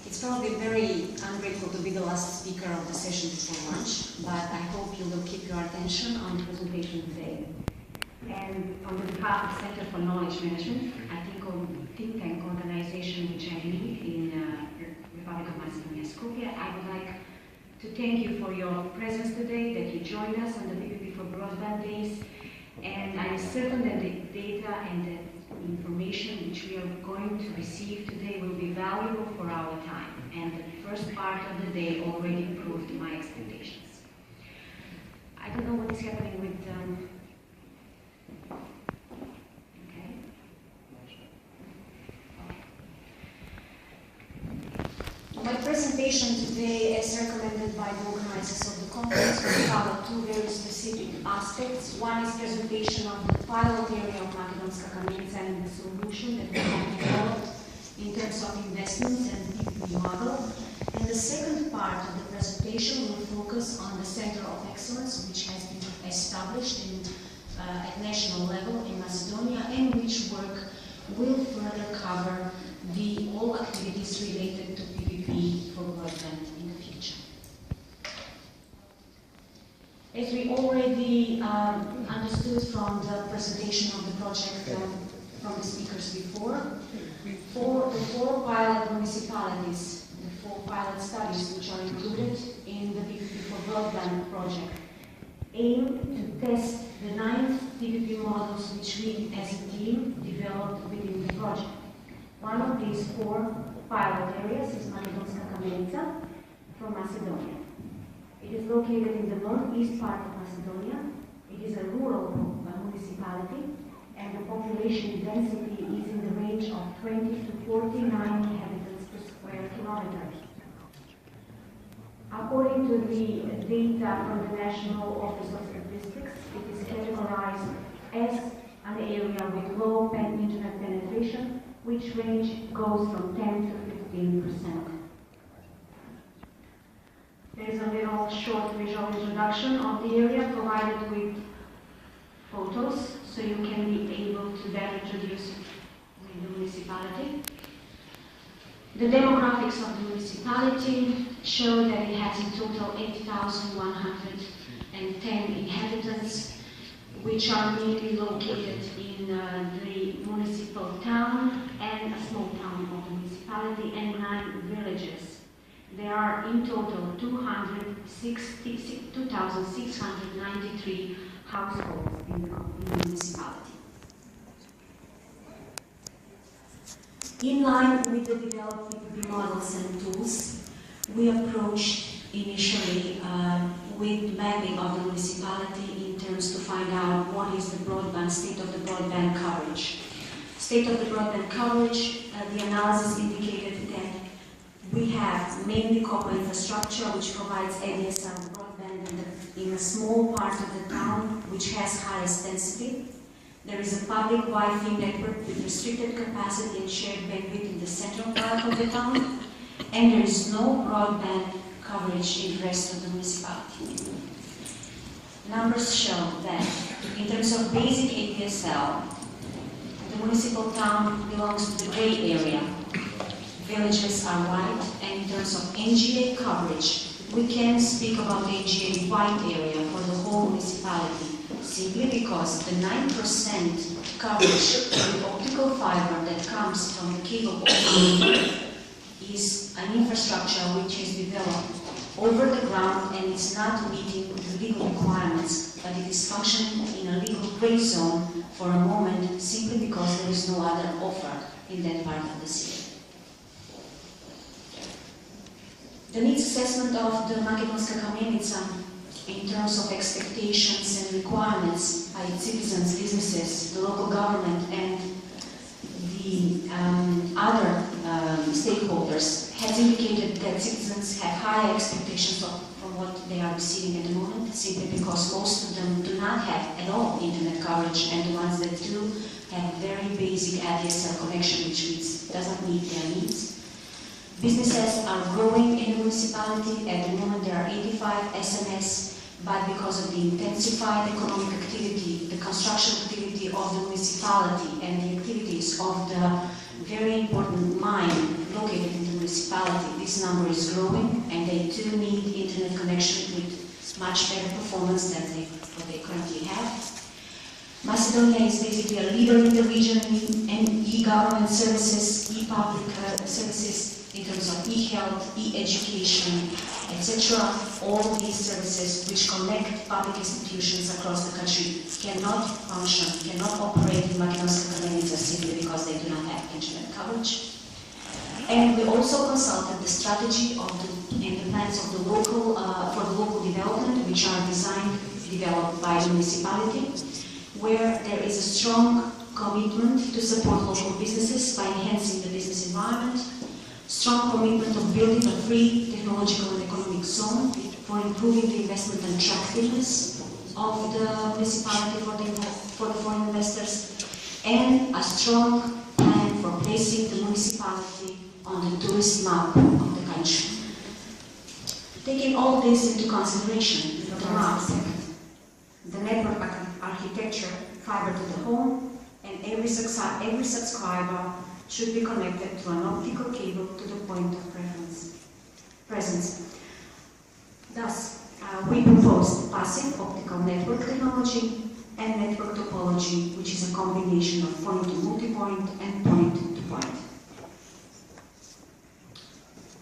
It's probably very ungrateful to be the last speaker of the session before lunch, but I hope you will keep your attention on the presentation today. And on behalf of Center for Knowledge Management, think tank organization which I lead in Republic of Macedonia, Skopje, I would like to thank you for your presence today, that you joined us on the PPP4 Broadband days, and I'm certain that the data and the information which we are going to receive today will be valuable for our time, and the first part of the day already proved my expectations. I don't know what is happening with My presentation today, as recommended by the organizers of the conference, will cover two very specific aspects. One is presentation of the pilot area of Makedonska, Kamenitza and the solution that we have developed in terms of investments and PPP model. And the second part of the presentation will focus on the Center of Excellence, which has been established at national level in Macedonia, and which work will further cover all activities related to PPP for broadband in the future. As we already understood from the presentation of the project from the speakers before, for the 4 pilot municipalities, the 4 pilot studies which are included in the PPP for broadband project, aim to test the 9 PPP models which we as a team developed within the project. One of these 4 pilot areas is Makedonska Kamenitza from Macedonia. It is located in the northeast part of Macedonia. It is a rural municipality, and the population density is in the range of 20 to 49 inhabitants per square kilometer. According to the data from the National Office of Statistics, it is categorized as an area with low internet penetration, which range goes from 10 to 15%. There is a little short visual introduction of the area provided with photos, so you can be able to better introduce the municipality. The demographics of the municipality show that it has in total 8,110 inhabitants, which are mainly located in the municipal town and a small town of the municipality, and 9 villages. There are in total 2,693 households in the municipality. In line with the developed PPP models and tools, we approached initially with mapping of the municipality in terms to find out what is the broadband, state of the broadband coverage. State of the broadband coverage, the analysis indicated that we have mainly copper infrastructure which provides ADSL broadband in a small part of the town which has highest density. There is a public Wi-Fi network with restricted capacity and shared bandwidth in the central part of the town, and there is no broadband coverage in the rest of the municipality. Numbers show that in terms of basic ADSL, the municipal town belongs to the gray area. Villages are white, and in terms of NGA coverage, we can speak about the NGA white area for the whole municipality, simply because the 9% coverage with optical fiber that comes from the cable optic is an infrastructure which is developed over the ground and is not meeting the legal requirements, but it is functioning in a legal gray zone for a moment simply because there is no other offer in that part of the city. The needs assessment of the Makedonska Kamenitza in terms of expectations and requirements by its citizens, businesses, the local government, and the other stakeholders has indicated that citizens have high expectations from what they are receiving at the moment, simply because most of them do not have at all internet coverage, and the ones that do have very basic ADSL connection, which doesn't meet their needs. Businesses are growing in the municipality. At the moment there are 85 SMS, but because of the intensified economic activity, the construction activity of the municipality, and the activities of the very important mine located in the municipality, this number is growing, and they do need internet connection with much better performance than what they currently have. Macedonia is basically a leader in the region in e-government services, e-public services in terms of e-health, e-education, etc. All these services which connect public institutions across the country cannot function, cannot operate in Makedonska Kamenitza simply because they do not have internet coverage. And we also consulted the strategy of and the plans of the local, for the local development, which are developed by the municipality, where there is a strong commitment to support local businesses by enhancing the business environment, strong commitment of building a free technological and economic zone for improving the investment attractiveness of the municipality for the foreign investors, and a strong plan for placing the municipality on the tourist map of the country. Taking all this into consideration, the network architecture, fiber to the home, and every subscriber should be connected to an optical cable to the point of presence. Thus, we proposed passive optical network technology and network topology, which is a combination of point to multipoint and point to point.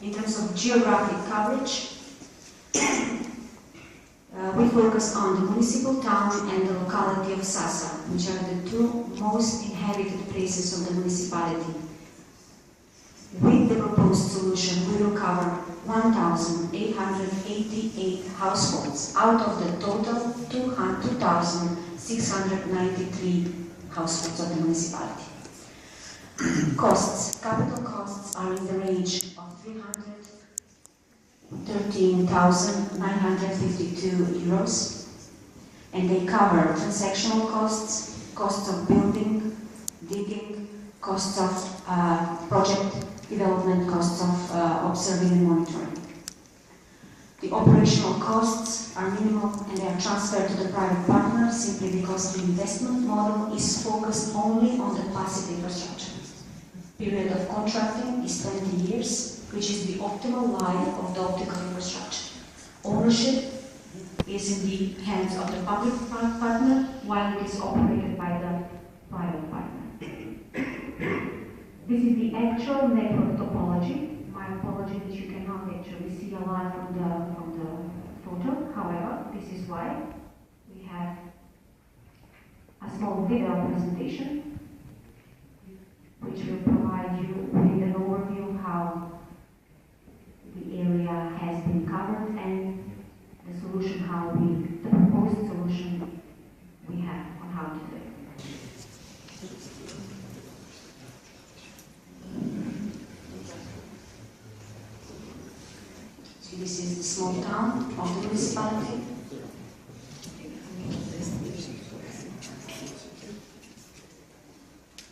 In terms of geographic coverage, we focus on the municipal town and the locality of Sasa, which are the two most inhabited places of the municipality. With the proposed solution, we will cover 1,888 households out of the total 2,693 households of the municipality. Costs. Capital costs are in the range of 313,952 euros, and they cover transactional costs, costs of building, digging, costs of project development, costs of observing and monitoring. The operational costs are minimal and they are transferred to the private partner simply because the investment model is focused only on the passive infrastructure. Period of contracting is 20 years, which is the optimal life of the optical infrastructure. Ownership is in the hands of the public partner, while it is operated by the private partner. This is the actual network topology. My apology that you cannot actually see a lot from the photo. However, this is why we have a small video presentation, which will provide you with an overview of how the area has been covered and the solution, the proposed solution we have on how to do it. So this is the small town of the municipality.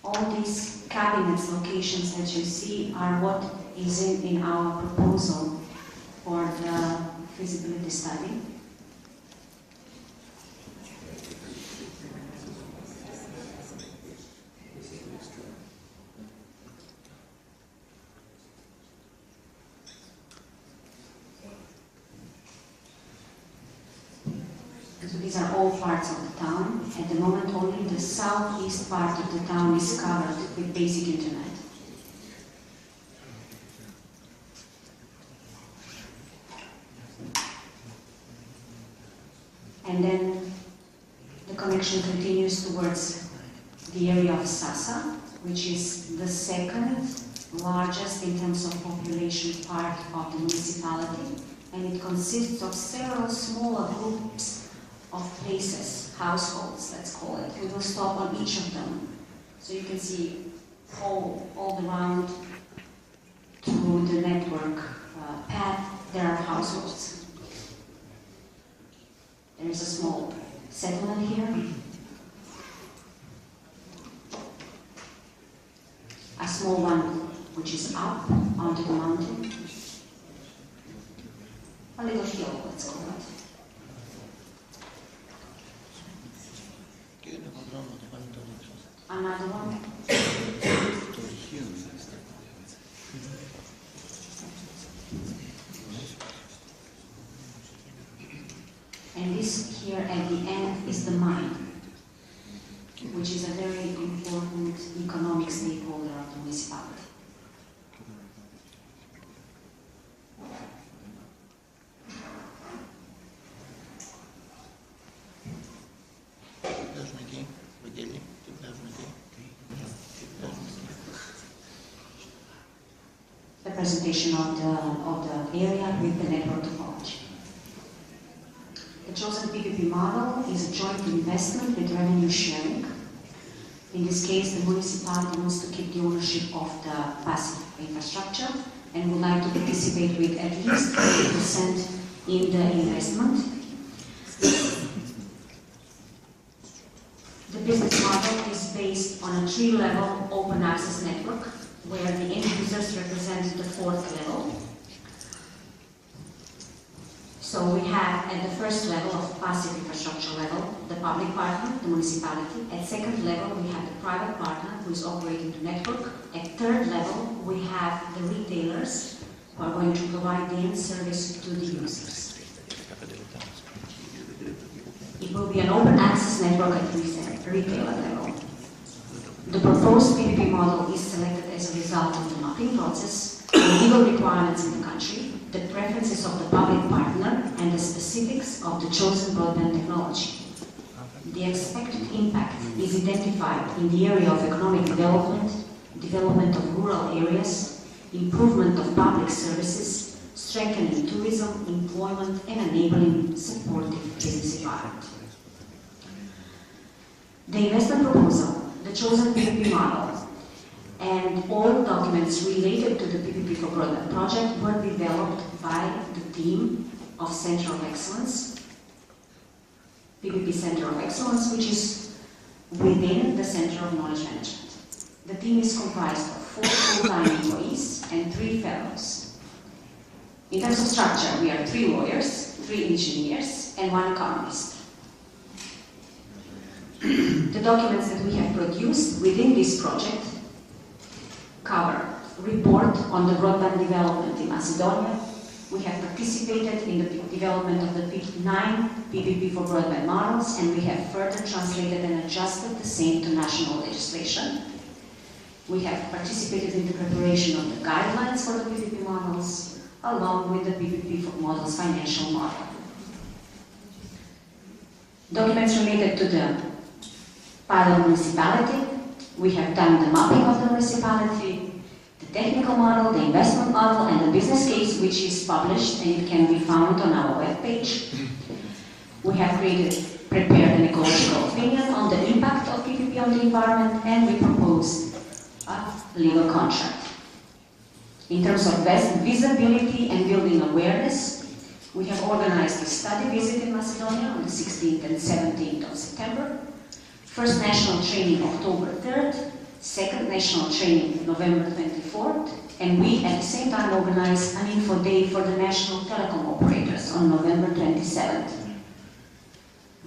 All these cabinets locations that you see are what is in our proposal for the feasibility study. So these are all parts of the town. At the moment, only the southeast part of the town is covered with basic internet. And then the connection continues towards the area of Sasa, which is the second largest in terms of population part of the municipality, and it consists of several smaller groups of places, households, let's call it. We will stop on each of them. So you can see all around to the network path, there are households. There is a small settlement here. A small one which is up onto the mountain. A little hill, let's call it. Another one. here at the end is the mine, which is a very important economic stakeholder of the municipality. The presentation of the area with the network topology. The chosen PPP model is a joint investment with revenue sharing. In this case, the municipality wants to keep the ownership of the passive infrastructure and would like to participate with at least 30% in the investment. The business model is based on a 3-level open access network where the end users represent the 4th level. So we have at the first level of passive infrastructure level, the public partner, the municipality. At second level, we have the private partner who is operating the network. At third level, we have the retailers who are going to provide the end service to the users. It will be an open access network at retailer level. The proposed PPP model is selected as a result of the mapping process, the legal requirements in the country, the preferences of the public partner, and the specifics of the chosen broadband technology. The expected impact is identified in the area of economic development, development of rural areas, improvement of public services, strengthening tourism, employment, and enabling supportive business environment. The investment proposal, the chosen PPP model, and all documents related to the PPP for Broadband project were developed by the team of Center of Excellence, PPP Center of Excellence, which is within the Center of Knowledge Management. The team is comprised of 4 full-time employees and 3 fellows. In terms of structure, we are 3 lawyers, 3 engineers, and 1 economist. The documents that we have produced within this project cover report on the broadband development in Macedonia. We have participated in the development of the 9 PPP for broadband models, and we have further translated and adjusted the same to national legislation. We have participated in the preparation of the guidelines for the PPP models, along with the PPP for models financial model. Documents related to the pilot municipality. We have done the mapping of the municipality, the technical model, the investment model, and the business case, which is published and it can be found on our webpage. We have prepared an ecological opinion on the impact of PPP on the environment, and we proposed a legal contract. In terms of visibility and building awareness, we have organized a study visit in Macedonia on the 16th and 17th of September. First national training October 3rd, second national training November 24th, and we at the same time organized an info day for the national telecom operators on November 27th.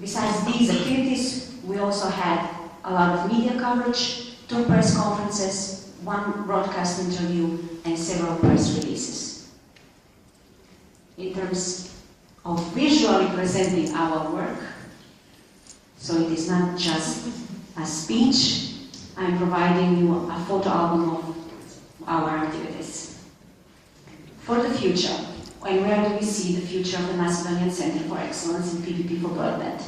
Besides these activities, we also had a lot of media coverage, 2 press conferences, 1 broadcast interview, and several press releases. In terms of visually presenting our work, so it is not just a speech, I'm providing you a photo album of our activities. For the future, and where do we see the future of the Macedonian Center for Excellence in PPP for Broadband?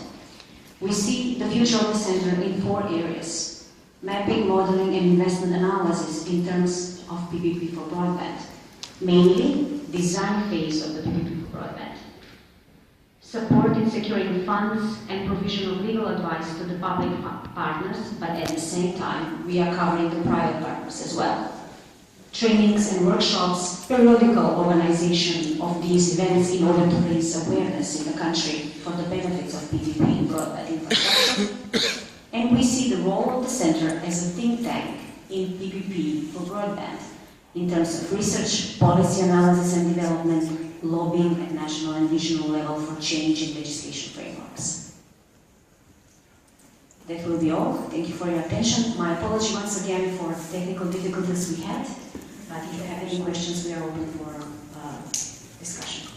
We see the future of the center in 4 areas: mapping, modeling, and investment analysis in terms of PPP for Broadband. Mainly, design phase of the PPP for Broadband. Support in securing funds and provision of legal advice to the public partners, but at the same time, we are covering the private partners as well. Trainings and workshops, periodical organization of these events in order to raise awareness in the country for the benefits of PPP in broadband infrastructure. And we see the role of the center as a think tank in PPP for broadband in terms of research, policy analysis and development, lobbying at national and regional level for change in legislation frameworks. That will be all. Thank you for your attention. My apology once again for the technical difficulties we had, but if you have any questions, we are open for discussion.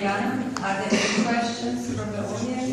Mariana. Are there any questions from the audience?